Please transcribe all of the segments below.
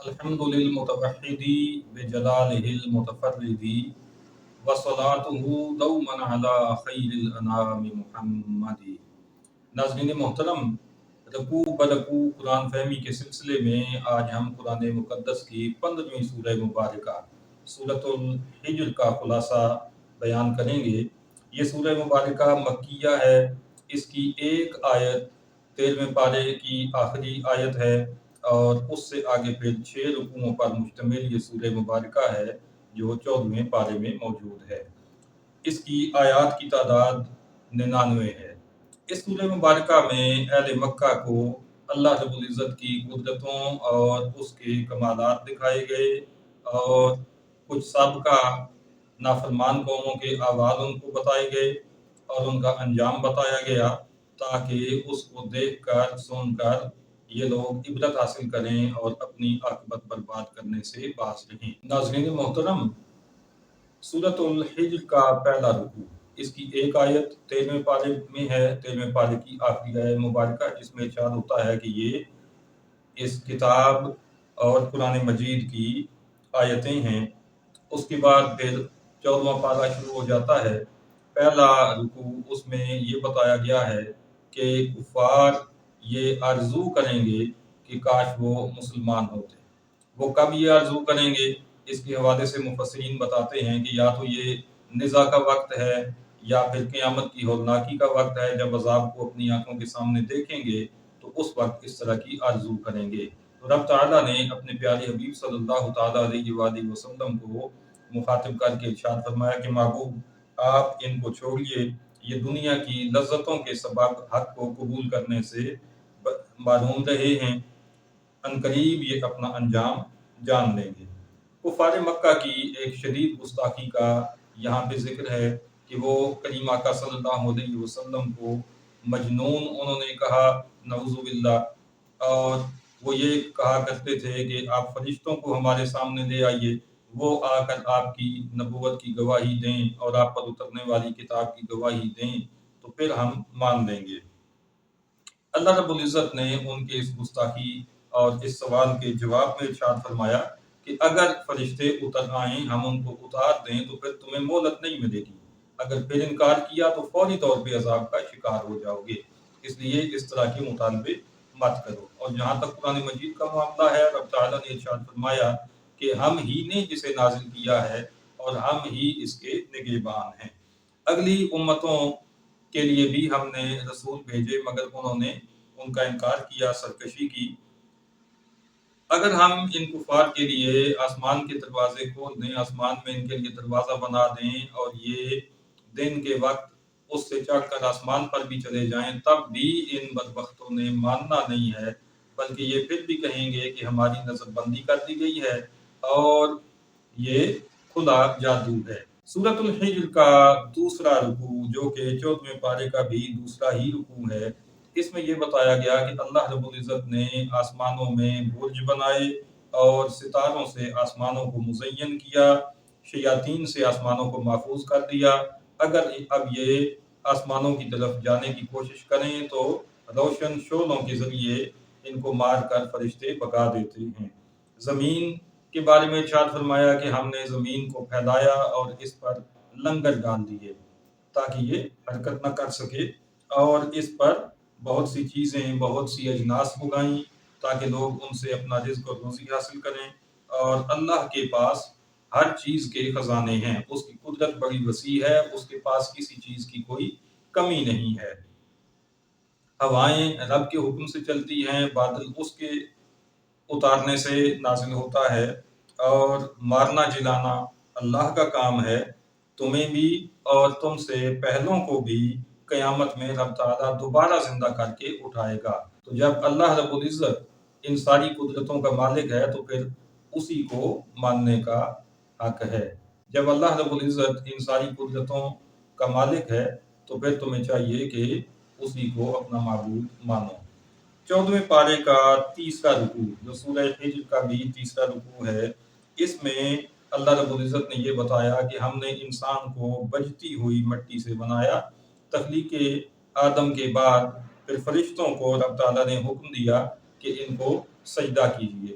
الحمد للمتوحد بجلاله المتفرد وصلاته دوما على خیر الانام محمد۔ ناظرین محترم، رکوع برکوع قرآن فہمی کے سلسلے میں آج ہم قرآن مقدس کی 15ویں سورہ مبارکہ سورۃ الحجر کا خلاصہ بیان کریں گے۔ یہ سورہ مبارکہ مکیہ ہے۔ اس کی ایک آیت 13ویں پارے کی آخری آیت ہے اور اس سے آگے پھر 6 رکوعوں پر مشتمل یہ سورہ مبارکہ ہے جو 14ویں پارے میں موجود ہے۔ اس کی آیات کی تعداد 99 ہے۔ اس سورہ مبارکہ میں اہل مکہ کو اللہ رب العزت کی قدرتوں اور اس کے کمالات دکھائے گئے اور کچھ سابقہ نافرمان قوموں کے احوال ان کو بتائے گئے اور ان کا انجام بتایا گیا تاکہ اس کو دیکھ کر سن کر یہ لوگ عبرت حاصل کریں اور اپنی عاقبت برباد کرنے سے باز رہیں۔ ناظرین محترم، سورۃ الحجر کا پہلا رکوع، اس کی ایک آیت 13ویں پارے میں ہے، 13ویں پارے کی آخری آیت مبارکہ، جس میں ارشاد ہوتا ہے کہ یہ اس کتاب اور قرآن مجید کی آیتیں ہیں۔ اس کے بعد پھر 14واں پارہ شروع ہو جاتا ہے۔ پہلا رکوع اس میں یہ بتایا گیا ہے کہ کفار یہ آرزو کریں گے کہ کاش وہ مسلمان ہوتے۔ وہ کب یہ آرزو کریں گے؟ اس کے حوالے سے مفسرین بتاتے ہیں کہ یا تو یہ نزا کا وقت ہے یا پھر قیامت کی ہولناکی کا وقت ہے، جب عذاب کو اپنی آنکھوں کے سامنے دیکھیں گے تو اس وقت اس طرح کی آرزو کریں گے۔ تو رب تعالیٰ نے اپنے پیارے حبیب صلی اللہ تعالیٰ علیہ وآلہ وسلم کو مخاطب کر کے ارشاد فرمایا کہ محبوب، آپ ان کو چھوڑیے، یہ دنیا کی لذتوں کے سبب حق کو قبول کرنے سے معروم رہے ہیں، عنقریب یہ اپنا انجام جان لیں گے۔ کفار مکہ کی ایک شدید گستاخی کا یہاں پہ ذکر ہے کہ وہ کریم آقا صلی اللہ علیہ وسلم کو مجنون انہوں نے کہا، نعوذ باللہ، اور وہ یہ کہا کرتے تھے کہ آپ فرشتوں کو ہمارے سامنے لے آئیے، وہ آ کر آپ کی نبوت کی گواہی دیں اور آپ پر اترنے والی کتاب کی گواہی دیں تو پھر ہم مان لیں گے۔ اللہ رب العزت نے ان کے اس گستاخی اور اس سوال کے جواب میں ارشاد فرمایا کہ اگر فرشتے اتر آئیں، ہم ان کو اتار دیں تو پھر تمہیں مہلت نہیں ملے گی، اگر پھر انکار کیا تو فوری طور پہ عذاب کا شکار ہو جاؤ گے، اس لیے اس طرح کے مطالبے مت کرو۔ اور جہاں تک قرآن مجید کا معاملہ ہے، رب تعالیٰ نے ارشاد فرمایا کہ ہم ہی نے جسے نازل کیا ہے اور ہم ہی اس کے نگہبان ہیں۔ اگلی امتوں کے لیے بھی ہم نے رسول بھیجے مگر انہوں نے ان کا انکار کیا، سرکشی کی۔ اگر ہم ان کفار کے لیے آسمان کے دروازے کھول دیں، آسمان میں ان کے لیے دروازہ بنا دیں اور یہ دن کے وقت اس سے چڑھ کر آسمان پر بھی چلے جائیں، تب بھی ان بدبختوں نے ماننا نہیں ہے، بلکہ یہ پھر بھی کہیں گے کہ ہماری نظر بندی کر دی گئی ہے اور یہ کھلا جادو ہے۔ سورۃ الحجر کا دوسرا رکوع جو کہ 14ویں پارے کا بھی دوسرا ہی رکوع ہے، اس میں یہ بتایا گیا کہ اللہ رب العزت نے آسمانوں میں برج بنائے اور ستاروں سے آسمانوں کو مزین کیا، شیاطین سے آسمانوں کو محفوظ کر دیا۔ اگر اب یہ آسمانوں کی طرف جانے کی کوشش کریں تو روشن شعلوں کے ذریعے ان کو مار کر فرشتے بھگا دیتے ہیں۔ زمین کے بارے میں ارشاد فرمایا کہ ہم نے زمین کو پھیلایا اور اس پر لنگر ڈال دیے تاکہ یہ حرکت نہ کر سکے، اور اس پر بہت سی چیزیں، بہت سی اجناس اگائیں تاکہ لوگ ان سے اپنا رزق اور روزی حاصل کریں، اور اللہ کے پاس ہر چیز کے خزانے ہیں، اس کی قدرت بڑی وسیع ہے، اس کے پاس کسی چیز کی کوئی کمی نہیں ہے۔ ہوائیں رب کے حکم سے چلتی ہیں، بادل اس کے اتارنے سے نازل ہوتا ہے، اور مارنا جلانا اللہ کا کام ہے۔ تمہیں بھی اور تم سے پہلوں کو بھی قیامت میں رب تعالیٰ دوبارہ زندہ کر کے اٹھائے گا۔ تو جب اللہ رب العزت ان ساری قدرتوں کا مالک ہے تو پھر اسی کو ماننے کا حق ہے۔ جب اللہ رب العزت ان ساری قدرتوں کا مالک ہے تو پھر تمہیں چاہیے کہ اسی کو اپنا معبود مانو۔ 14ویں پارے کا تیسرا رکوع جو سورہ حجر کا بھی تیسرا رکوع ہے، اس میں اللہ رب العزت نے یہ بتایا کہ ہم نے انسان کو بجتی ہوئی مٹی سے بنایا۔ تخلیق آدم کے بعد پھر فرشتوں کو رب تعالیٰ نے حکم دیا کہ ان کو سجدہ کیجیے۔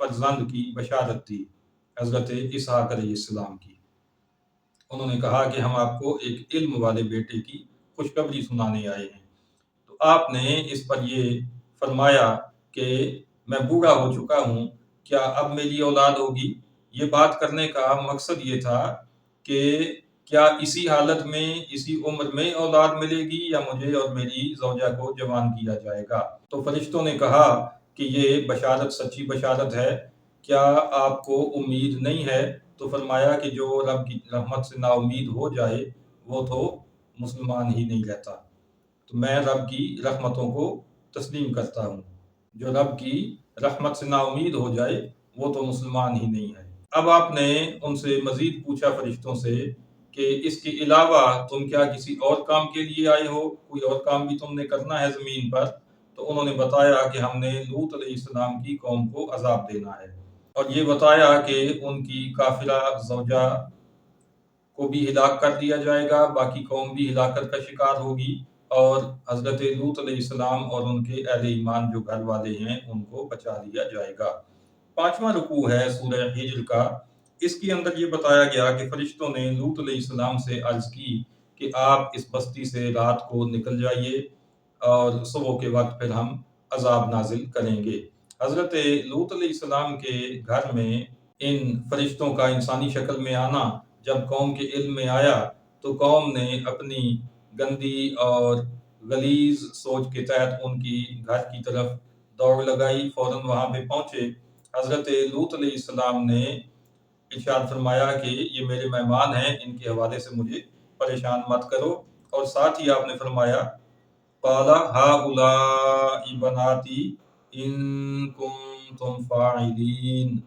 فرزند کی بشارت دی، حضرت اسحاق علیہ السلام کی۔ انہوں نے کہا کہ ہم آپ کو ایک علم والے بیٹے کی خوشخبری سنانے آئے ہیں۔ تو آپ نے اس پر یہ فرمایا کہ میں بوڑھا ہو چکا ہوں، کیا اب میری اولاد ہوگی؟ یہ بات کرنے کا مقصد یہ تھا کہ کیا اسی حالت میں، اسی عمر میں اولاد ملے گی یا مجھے اور میری زوجہ کو جوان کیا جائے گا؟ تو فرشتوں نے کہا کہ یہ بشارت سچی بشارت ہے، کیا آپ کو امید نہیں ہے؟ تو فرمایا کہ جو رب کی رحمت سے نا امید ہو جائے وہ تو مسلمان ہی نہیں رہتا۔ تو میں رب کی رحمتوں کو تسلیم کرتا ہوں، جو رب کی رحمت سے نا امید ہو جائے وہ تو مسلمان ہی نہیں ہے۔ اب آپ نے ان سے مزید پوچھا فرشتوں سے کہ اس کے علاوہ تم کیا کسی اور کام کے لیے آئے ہو؟ کوئی اور کام بھی تم نے کرنا ہے زمین پر؟ تو انہوں نے بتایا کہ ہم نے لوط علیہ السلام کی قوم کو عذاب دینا ہے، اور یہ بتایا کہ ان کی کافرہ زوجہ کو بھی ہلاک کر دیا جائے گا، باقی قوم بھی ہلاکت کا شکار ہوگی، اور حضرت لوط علیہ السلام اور ان کے اہل ایمان جو گھر والے ہیں ان کو بچا لیا جائے گا۔ 5واں رکوع ہے سورہ ہجر کا۔ اس کے اندر یہ بتایا گیا کہ فرشتوں نے لوط علیہ السلام سے عرض کی کہ آپ اس بستی سے رات کو نکل جائیے اور صبح کے وقت پھر ہم عذاب نازل کریں گے۔ حضرت لوط علیہ السلام کے گھر میں ان فرشتوں کا انسانی شکل میں آنا جب قوم کے علم میں آیا تو قوم نے اپنی گندی اور غلیظ سوچ کے تحت ان کی گھر کی طرف دوڑ لگائی، فوراً وہاں پہ پہنچے۔ حضرت لوط علیہ السلام نے ارشاد فرمایا کہ یہ میرے مہمان ہیں، ان کے حوالے سے مجھے پریشان مت کرو، اور ساتھ ہی آپ نے فرمایا قَالَ هَٰؤُلَاءِ بَنَاتِي إِن كُنتُمْ فَاعِلِينَ۔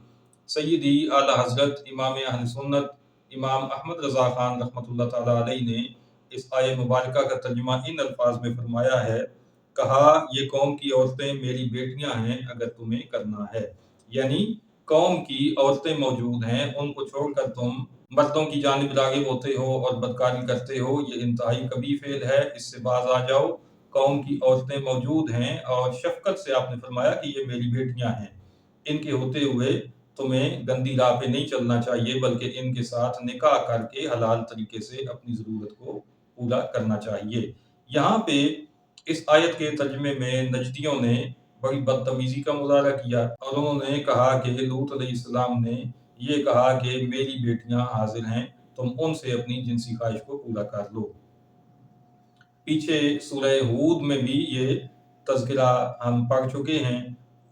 سیدی اعلیٰ حضرت امام اہل سنت امام احمد رضا خان رحمۃ اللہ تعالیٰ علیہ نے اس آیہ مبارکہ کا ترجمہ ان الفاظ میں فرمایا ہے، کہا یہ قوم کی عورتیں میری بیٹیاں ہیں اگر تمہیں کرنا ہے، یعنی قوم کی عورتیں موجود ہیں، ان کو چھوڑ کر تم مردوں کی جانب راغب ہوتے ہو اور بدکاری کرتے ہو، یہ انتہائی کبیح فعل ہے، اس سے باز آ جاؤ۔ قوم کی عورتیں موجود ہیں، اور شفقت سے آپ نے فرمایا کہ یہ میری بیٹیاں ہیں، ان کے ہوتے ہوئے تمہیں گندی راہ پہ نہیں چلنا چاہیے، بلکہ ان کے ساتھ نکاح کر کے حلال طریقے سے اپنی ضرورت کو پورا کرنا چاہیے۔ یہاں پہ اس آیت کے ترجمے میں نجدیوں نے بڑی بدتمیزی کا مظاہرہ کیا، اور انہوں نے کہا کہ لوط علیہ السلام نے یہ کہا کہ میری بیٹیاں حاضر ہیں، تم ان سے اپنی جنسی خواہش کو پورا کر لو۔ پیچھے سورہ ہود میں بھی یہ تذکرہ ہم پڑھ چکے ہیں،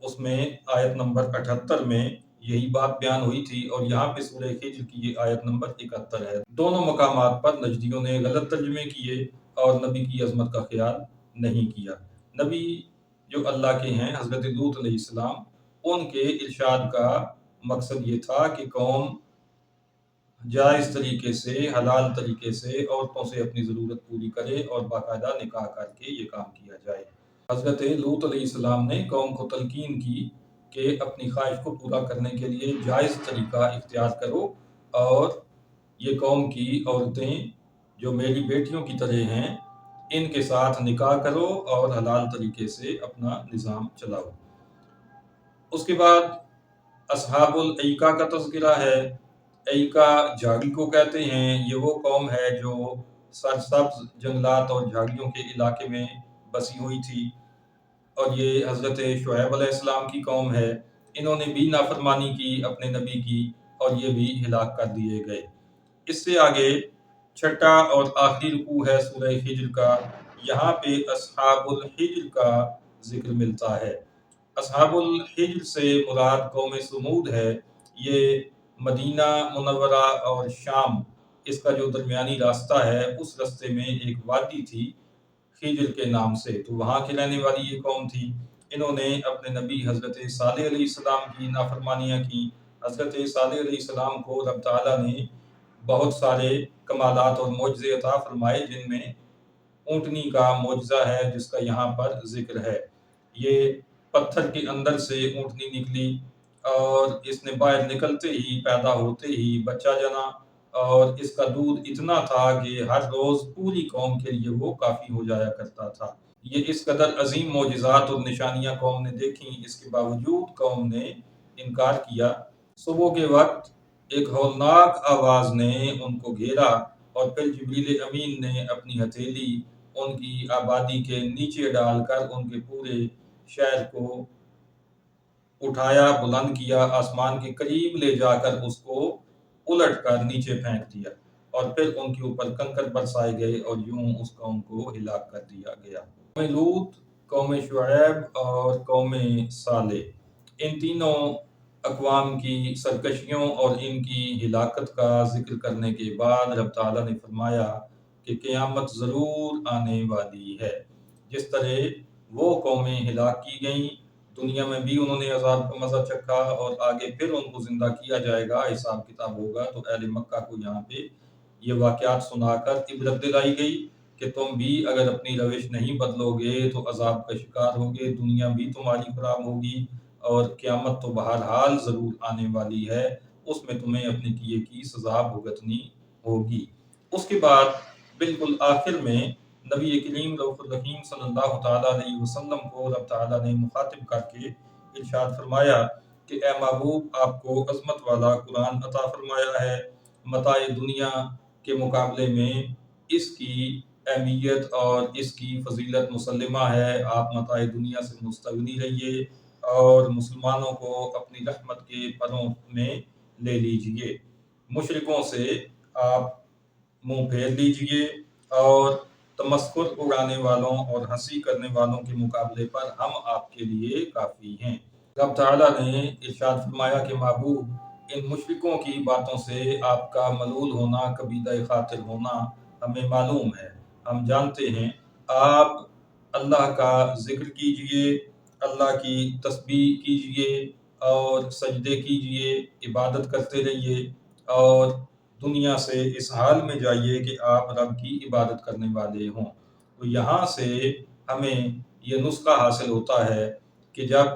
اس میں آیت نمبر 78 میں یہی بات بیان ہوئی تھی، اور یہاں پہ سورہ ہجر کی یہ آیت نمبر 71 ہے۔ دونوں مقامات پر نجدیوں نے غلط ترجمے کیے اور نبی کی عظمت کا خیال نہیں کیا۔ نبی جو اللہ کے ہیں حضرت لوط علیہ السلام، ان کے ارشاد کا مقصد یہ تھا کہ قوم جائز طریقے سے، حلال طریقے سے عورتوں سے اپنی ضرورت پوری کرے اور باقاعدہ نکاح کر کے یہ کام کیا جائے۔ حضرت لوط علیہ السلام نے قوم کو تلقین کی کہ اپنی خواہش کو پورا کرنے کے لیے جائز طریقہ اختیار کرو، اور یہ قوم کی عورتیں جو میری بیٹیوں کی طرح ہیں ان کے ساتھ نکاح کرو اور حلال طریقے سے اپنا نظام چلاؤ۔ اس کے بعد اصحاب الایکا کا تذکرہ ہے۔ ایکا جھاڑی کو کہتے ہیں، یہ وہ قوم ہے جو سرسبز جنگلات اور جھاڑیوں کے علاقے میں بسی ہوئی تھی، اور یہ حضرت شعیب علیہ السلام کی قوم ہے۔ انہوں نے بھی نافرمانی کی اپنے نبی کی، اور یہ بھی ہلاک کر دیے گئے۔ اس سے آگے چھٹا اور آخری رکوع ہے سورہ ہجر کا، یہاں پہ اصحاب الحجر کا ذکر ملتا ہے۔ اصحاب الحجر سے مراد قوم سمود ہے۔ یہ مدینہ منورہ اور شام، اس کا جو درمیانی راستہ ہے، اس راستے میں ایک وادی تھی حجر کے نام سے، تو وہاں کی رہنے والی یہ قوم تھی۔ انہوں نے اپنے نبی حضرت صالح علیہ السلام کی نافرمانیاں کی۔ حضرت صالح علیہ السلام کو رب تعالیٰ نے بہت سارے کمالات اور معجزے عطا فرمائے، جن میں اونٹنی کا معجزہ ہے جس کا یہاں پر ذکر ہے۔ یہ پتھر کے اندر سے اونٹنی نکلی، اور اس نے باہر نکلتے ہی، پیدا ہوتے ہی بچہ جنا، اور اس کا دودھ اتنا تھا کہ ہر روز پوری قوم کے لیے وہ کافی ہو جایا کرتا تھا۔ یہ اس قدر عظیم معجزات اور نشانیاں قوم نے دیکھیں، اس کے باوجود قوم نے انکار کیا۔ صبح کے وقت ایک ہولناک آواز نے ان کو گھیرا اور پھر جبریل امین نے اپنی ہتھیلی ان کی آبادی کے نیچے ڈال کر ان کے پورے شہر کو اٹھایا، بلند کیا، آسمان کے قریب لے جا کر اس کو الٹ کر نیچے پھینک دیا، اور پھر ان کے اوپر کنکر برسائے گئے اور یوں اس قوم کو ہلاک کر دیا گیا۔ قوم لوط، قوم شعیب اور قوم صالح، ان تینوں اقوام کی سرکشیوں اور ان کی ہلاکت کا ذکر کرنے کے بعد رب تعالیٰ نے فرمایا کہ قیامت ضرور آنے والی ہے۔ جس طرح وہ قومیں ہلاک کی گئیں، دنیا میں بھی انہوں نے عذاب کا مزہ چکھا، اور آگے پھر ان کو زندہ کیا جائے گا، حساب کتاب ہوگا، تو اہل مکہ کو یہاں پہ یہ واقعات سنا کر عبرت دلائی گئی کہ تم بھی اگر اپنی روش نہیں بدلو گے تو عذاب کا شکار ہوگے، دنیا بھی تمہاری خراب ہوگی، اور قیامت تو بہرحال ضرور آنے والی ہے، اس میں تمہیں اپنے کیے کی سزا بھگتنی ہوگی۔ اس کے بعد بالکل آخر میں نبی کریم رؤوف الرحیم صلی اللہ تعالیٰ علیہ وسلم کو رب تعالیٰ نے مخاطب کر کے ارشاد فرمایا کہ اے محبوب، آپ کو عظمت والا قرآن عطا فرمایا ہے، متاع دنیا کے مقابلے میں اس کی اہمیت اور اس کی فضیلت مسلمہ ہے، آپ متاع دنیا سے مستغنی رہیے اور مسلمانوں کو اپنی رحمت کے پروں میں لے لیجئے، مشرکوں سے آپ منہ پھیر لیجئے، اور تمسخر اڑانے والوں اور ہنسی کرنے والوں کے مقابلے پر ہم آپ کے لیے کافی ہیں۔ رب تعالیٰ نے ارشاد فرمایا کہ محبوب، ان مشرکوں کی باتوں سے آپ کا ملول ہونا، کبیدہ خاطر ہونا ہمیں معلوم ہے، ہم جانتے ہیں۔ آپ اللہ کا ذکر کیجئے، اللہ کی تسبیح کیجئے اور سجدے کیجئے، عبادت کرتے رہیے، اور دنیا سے اس حال میں جائیے کہ آپ رب کی عبادت کرنے والے ہوں۔ تو یہاں سے ہمیں یہ نسخہ حاصل ہوتا ہے کہ جب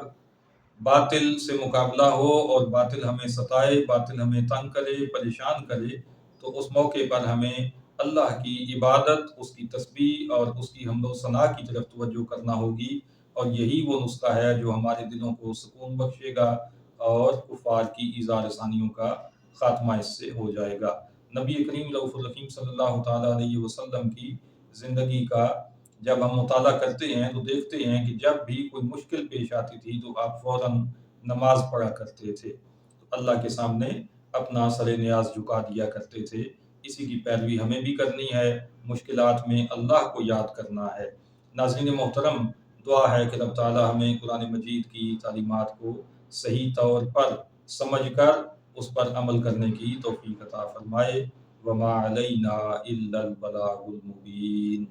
باطل سے مقابلہ ہو اور باطل ہمیں ستائے، باطل ہمیں تنگ کرے، پریشان کرے، تو اس موقع پر ہمیں اللہ کی عبادت، اس کی تسبیح اور اس کی حمد و ثنا کی طرف توجہ کرنا ہوگی، اور یہی وہ نسخہ ہے جو ہمارے دلوں کو سکون بخشے گا اور کفار کی ایذا رسانیوں کا خاتمہ اس سے ہو جائے گا۔ نبی کریم رؤوف الرحیم صلی اللہ تعالیٰ علیہ وسلم کی زندگی کا جب ہم مطالعہ کرتے ہیں تو دیکھتے ہیں کہ جب بھی کوئی مشکل پیش آتی تھی تو آپ فوراً نماز پڑھا کرتے تھے، تو اللہ کے سامنے اپنا سر نیاز جھکا دیا کرتے تھے۔ اسی کی پیروی ہمیں بھی کرنی ہے، مشکلات میں اللہ کو یاد کرنا ہے۔ ناظرین محترم، دعا ہے کہ رب تعالیٰ ہمیں قرآن مجید کی تعلیمات کو صحیح طور پر سمجھ کر اس پر عمل کرنے کی توفیق عطا فرمائے۔ وما علینا الا البلاغ المبین۔